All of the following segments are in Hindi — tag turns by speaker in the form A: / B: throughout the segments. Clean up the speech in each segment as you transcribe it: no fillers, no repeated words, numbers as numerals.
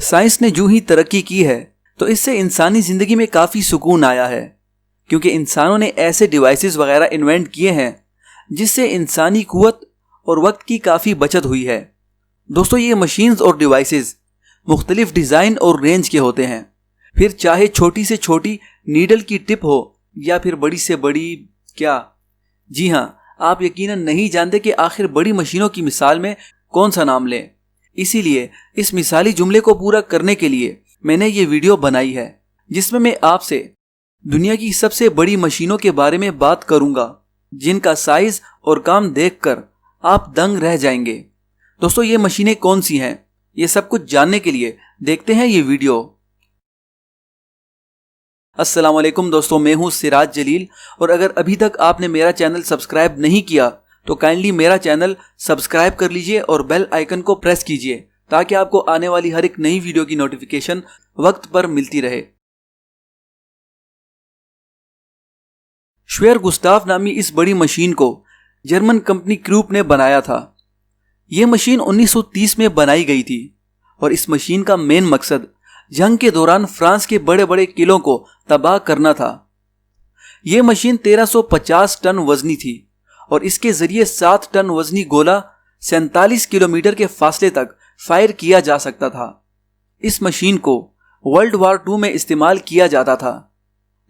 A: साइंस ने जो ही तरक्की की है तो इससे इंसानी जिंदगी में काफ़ी सुकून आया है, क्योंकि इंसानों ने ऐसे डिवाइसेस वगैरह इन्वेंट किए हैं जिससे इंसानी कुव्वत और वक्त की काफ़ी बचत हुई है। दोस्तों, ये मशीन्स और डिवाइसेस मुख्तलिफ डिज़ाइन और रेंज के होते हैं, फिर चाहे छोटी से छोटी नीडल की टिप हो या फिर बड़ी से बड़ी जी हाँ, आप यकीनन नहीं जानते कि आखिर बड़ी मशीनों की मिसाल में कौन सा नाम लें। इसीलिए इस मिसाली जुमले को पूरा करने के लिए मैंने ये वीडियो बनाई है, जिसमें मैं आपसे दुनिया की सबसे बड़ी मशीनों के बारे में बात करूंगा, जिनका साइज और काम देखकर आप दंग रह जाएंगे। दोस्तों, ये मशीनें कौन सी हैं, ये सब कुछ जानने के लिए देखते हैं ये वीडियो। अस्सलाम वालेकुम दोस्तों, मैं हूं सिराज जलील, और अगर अभी तक आपने मेरा चैनल सब्सक्राइब नहीं किया तो काइंडली मेरा चैनल सब्सक्राइब कर लीजिए और बेल आइकन को प्रेस कीजिए ताकि आपको आने वाली हर एक नई वीडियो की नोटिफिकेशन वक्त पर मिलती रहे। श्वेर गुस्ताफ नामी इस बड़ी मशीन को जर्मन कंपनी क्रूप ने बनाया था। यह मशीन 1930 में बनाई गई थी और इस मशीन का मेन मकसद जंग के दौरान फ्रांस के बड़े बड़े किलों को तबाह करना था। यह मशीन 1350 टन वजनी थी और इसके जरिए 7 टन वजनी गोला 47 किलोमीटर के फासले तक फायर किया जा सकता था। इस मशीन को वर्ल्ड वार II में इस्तेमाल किया जाता था,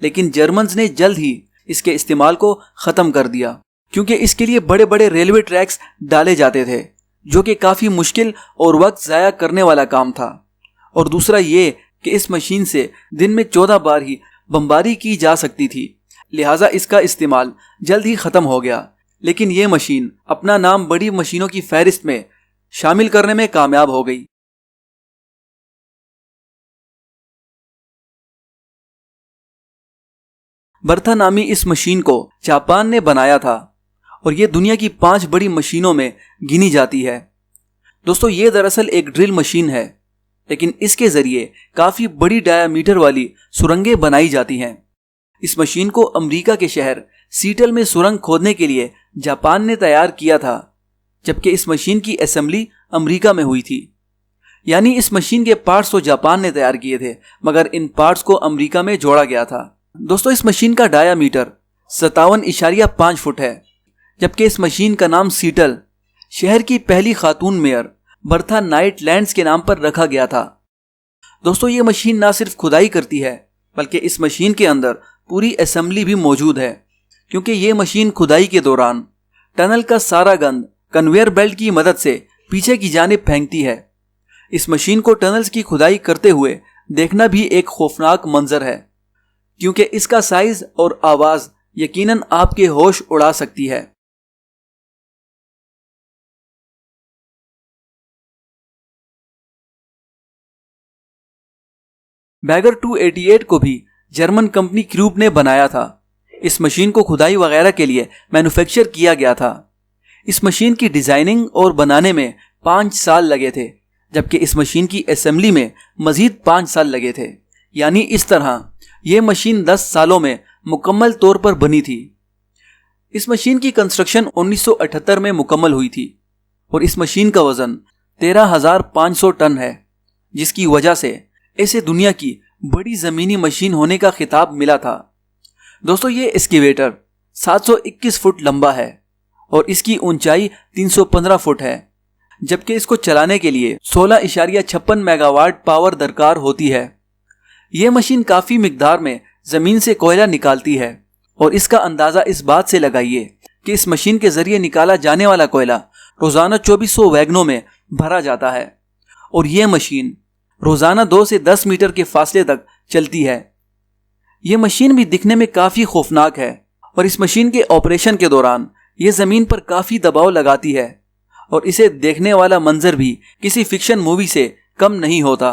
A: लेकिन जर्मन्स ने जल्द ही इसके इस्तेमाल को खत्म कर दिया, क्योंकि इसके लिए बड़े बड़े रेलवे ट्रैक्स डाले जाते थे, जो कि काफी मुश्किल और वक्त जाया करने वाला काम था। और दूसरा ये कि इस मशीन से दिन में 14 बार ही बमबारी की जा सकती थी, लिहाजा इसका इस्तेमाल जल्द ही खत्म हो गया। लेकिन ये मशीन अपना नाम बड़ी मशीनों की फहरिस्त में शामिल करने में कामयाब हो गई। बर्था नामी इस मशीन को जापान ने बनाया था और ये दुनिया की 5 बड़ी मशीनों में गिनी जाती है। दोस्तों, ये दरअसल एक ड्रिल मशीन है, लेकिन इसके जरिए काफी बड़ी डायामीटर वाली सुरंगें बनाई जाती हैं। इस मशीन को अमेरिका के शहर सीटल में सुरंग खोदने के लिए जापान ने तैयार किया था, जबकि इस मशीन की असेंबली अमेरिका में हुई थी। यानी इस मशीन के पार्ट्स तो जापान ने तैयार किए थे, मगर इन पार्ट्स को अमेरिका में जोड़ा गया था। दोस्तों, इस मशीन का डायामीटर 57.5 फुट है, जबकि इस मशीन का नाम सीटल शहर की पहली खातून मेयर बर्था नाइट लैंड्स के नाम पर रखा गया था। दोस्तों, ये मशीन ना सिर्फ खुदाई करती है, बल्कि इस मशीन के अंदर पूरी असेंबली भी मौजूद है, क्योंकि ये मशीन खुदाई के दौरान टनल का सारा गंद कन्वेयर बेल्ट की मदद से पीछे की जानिब फेंकती है। इस मशीन को टनल्स की खुदाई करते हुए देखना भी एक खौफनाक मंजर है, क्योंकि इसका साइज और आवाज यकीनन आपके होश उड़ा सकती है। बैगर 288 को भी जर्मन कंपनी क्रूप ने बनाया था। इस मशीन को खुदाई वगैरह के लिए मैन्युफैक्चर किया गया था। इस मशीन की डिजाइनिंग और बनाने में 5 साल लगे थे, जबकि इस मशीन की असेंबली में मजीद 5 साल लगे थे। यानी इस तरह यह मशीन 10 सालों में मुकम्मल तौर पर बनी थी। इस मशीन की कंस्ट्रक्शन 1978 में मुकम्मल हुई थी और इस मशीन का वजन 13,500 टन है, जिसकी वजह से इसे दुनिया की बड़ी जमीनी मशीन होने का खिताब मिला था। दोस्तों, ये एक्सकेवेटर 721 फुट लंबा है और इसकी ऊंचाई 315 फुट है, जबकि इसको चलाने के लिए 16.56 मेगावाट पावर दरकार होती है। यह मशीन काफी मिकदार में जमीन से कोयला निकालती है और इसका अंदाजा इस बात से लगाइए कि इस मशीन के जरिए निकाला जाने वाला कोयला रोजाना 2400 वैगनों में भरा जाता है और यह मशीन रोजाना 2 से 10 मीटर के फासले तक चलती है। यह मशीन भी दिखने में काफी खौफनाक है और इस मशीन के ऑपरेशन के दौरान यह जमीन पर काफी दबाव लगाती है और इसे देखने वाला मंजर भी किसी फिक्शन मूवी से कम नहीं होता।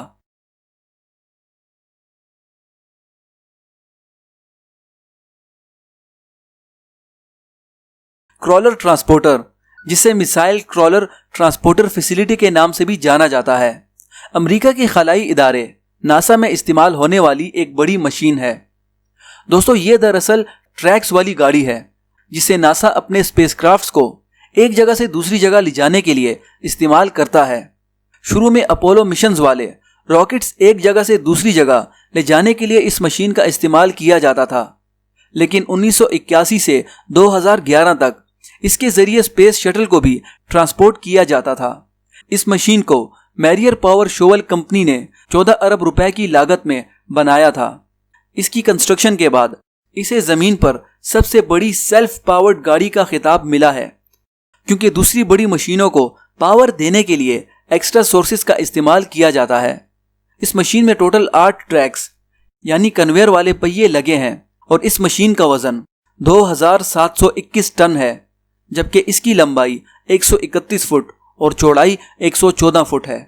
A: क्रॉलर ट्रांसपोर्टर, जिसे मिसाइल क्रॉलर ट्रांसपोर्टर फैसिलिटी के नाम से भी जाना जाता है, अमेरिका के खलाई इदारे नासा में इस्तेमाल होने वाली एक बड़ी मशीन है। दोस्तों, ये दरअसल ट्रैक्स वाली गाड़ी है जिसे नासा अपने स्पेसक्राफ्ट्स को एक जगह से दूसरी जगह ले जाने के लिए इस्तेमाल करता है। शुरू में अपोलो मिशंस वाले रॉकेट्स एक जगह से दूसरी जगह ले जाने के लिए इस मशीन का इस्तेमाल किया जाता था, लेकिन 1981 से 2011 तक इसके जरिए स्पेस शटल को भी ट्रांसपोर्ट किया जाता था। इस मशीन को मैरियर पावर शोवल कंपनी ने 14 अरब रुपए की लागत में बनाया था। इसकी कंस्ट्रक्शन के बाद इसे जमीन पर सबसे बड़ी सेल्फ पावर्ड गाड़ी का खिताब मिला है, क्योंकि दूसरी बड़ी मशीनों को पावर देने के लिए एक्स्ट्रा सोर्सेज का इस्तेमाल किया जाता है। इस मशीन में टोटल 8 ट्रैक्स यानी कन्वेयर वाले पहिए लगे हैं और इस मशीन का वजन 2721 टन है, जबकि इसकी लंबाई 131 फुट और चौड़ाई 114 फुट है।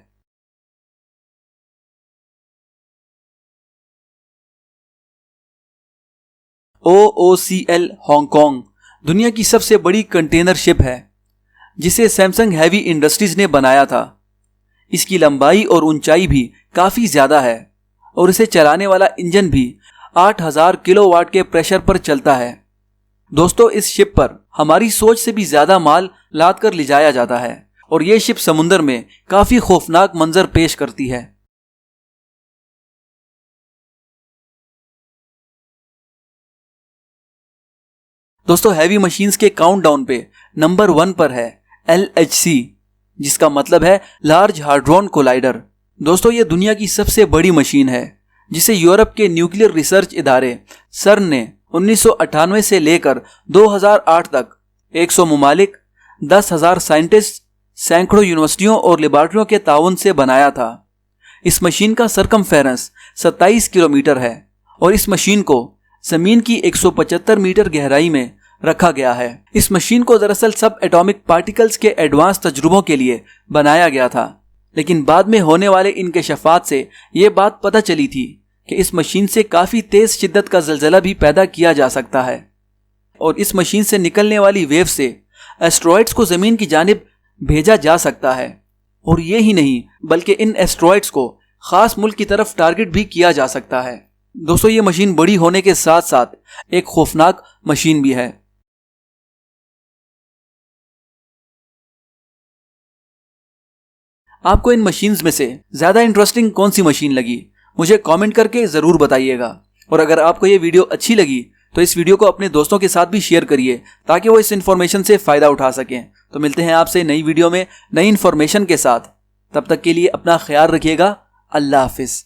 A: OOCL हांगकांग दुनिया की सबसे बड़ी कंटेनर शिप है, जिसे सैमसंग हैवी इंडस्ट्रीज ने बनाया था। इसकी लंबाई और ऊंचाई भी काफी ज्यादा है और इसे चलाने वाला इंजन भी 8000 किलोवाट के प्रेशर पर चलता है। दोस्तों, इस शिप पर हमारी सोच से भी ज्यादा माल लाद कर ले जाया जाता है और यह शिप समुद्र में काफी खौफनाक मंजर पेश करती है। दोस्तों, हैवी मशीन्स के काउंटडाउन पे नंबर 1 पर है LHC, जिसका मतलब है लार्ज हाड्रॉन कोलाइडर। दोस्तों, यह दुनिया की सबसे बड़ी मशीन है, जिसे यूरोप के न्यूक्लियर रिसर्च इदारे सर्न ने 1998 से लेकर 2008 तक 100 मुमालिक, 10,000 साइंटिस्ट, सैकड़ों यूनिवर्सिटियों और लेबॉर्ट्रियों के ताउन से बनाया था। इस मशीन का सरकमफेरेंस 27 किलोमीटर है और इस मशीन को जमीन की 175 मीटर गहराई में रखा गया है। इस मशीन को दरअसल सब एटॉमिक पार्टिकल्स के एडवांस तजुर्बों के लिए बनाया गया था, लेकिन बाद में होने वाले इंकशाफात से यह बात पता चली थी कि इस मशीन से काफी तेज शिद्दत का जलजला भी पैदा किया जा सकता है और इस मशीन से निकलने वाली वेव से एस्ट्रॉइड्स को जमीन की जानिब भेजा जा सकता है। और ये ही नहीं, बल्कि इन एस्ट्रॉइड्स को खास मुल्क की तरफ टारगेट भी किया जा सकता है। दोस्तों, ये मशीन बड़ी होने के साथ साथ एक खौफनाक मशीन भी है। आपको इन मशीन्स में से ज्यादा इंटरेस्टिंग कौन सी मशीन लगी, मुझे कमेंट करके जरूर बताइएगा। और अगर आपको ये वीडियो अच्छी लगी तो इस वीडियो को अपने दोस्तों के साथ भी शेयर करिए, ताकि वो इस इन्फॉर्मेशन से फायदा उठा सकें। तो मिलते हैं आपसे नई वीडियो में नई इन्फॉर्मेशन के साथ। तब तक के लिए अपना ख्याल रखिएगा। अल्लाह हाफिज।